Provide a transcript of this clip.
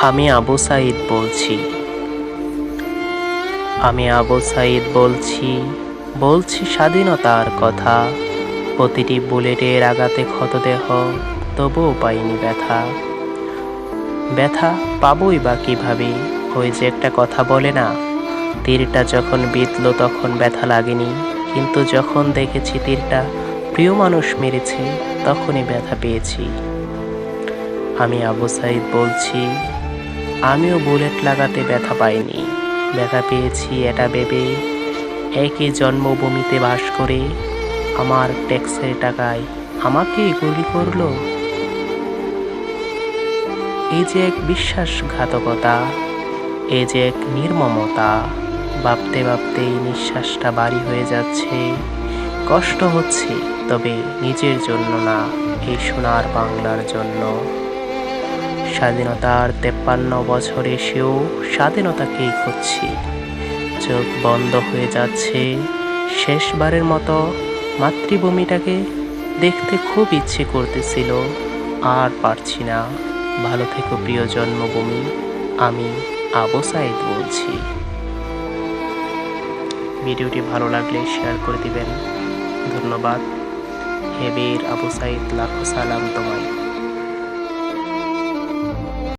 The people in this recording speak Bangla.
আমি আবু সাঈদ বলছি। আমি আবু সাঈদ বলছি। বলছি স্বাধীনতার কথা। প্রতিটি বুলেটের আঘাতে ক্ষতদেহ, তবুও পাইনি ব্যথা। ব্যথা পাবই বা কিভাবে? ওই যে একটা কথা বলে না, তীরটা যখন বিঁধল তখন ব্যথা লাগেনি, কিন্তু যখন দেখেছি তীরটা প্রিয় মানুষ মেরেছে, তখনই ব্যথা পেয়েছি। আমি আবু সাঈদ বলছি। আমিও বুলেট লাগাতে ব্যথা পাইনি, ব্যথা পেয়েছি এটা ভেবে, একই জন্মভূমিতে বাস করে আমার ট্যাক্সের টাকায় আমাকেই গুলি করলো। এই যে এক বিশ্বাসঘাতকতা, এই যে এক নির্মমতা। ভাবতে ভাবতেই নিঃশ্বাসটা ভারী হয়ে যাচ্ছে। কষ্ট হচ্ছে, তবে নিজের জন্য না, এই সোনার বাংলার জন্য। স্বাধীনতার 53 বছর এসেও স্বাধীনতাকেই খুঁজছি। চোখ বন্ধ হয়ে যাচ্ছে। শেষবারের মতো মাতৃভূমিটাকে দেখতে খুব ইচ্ছে করতেছিল, আর পারছি না। ভালো থেকো প্রিয় জন্মভূমি। আমি আবু সাঈদ বলছি। ভিডিওটি ভালো লাগলে শেয়ার করে দিবেন। ধন্যবাদ। হে বীর আবু সাঈদ, লাখো সালাম তোমায়।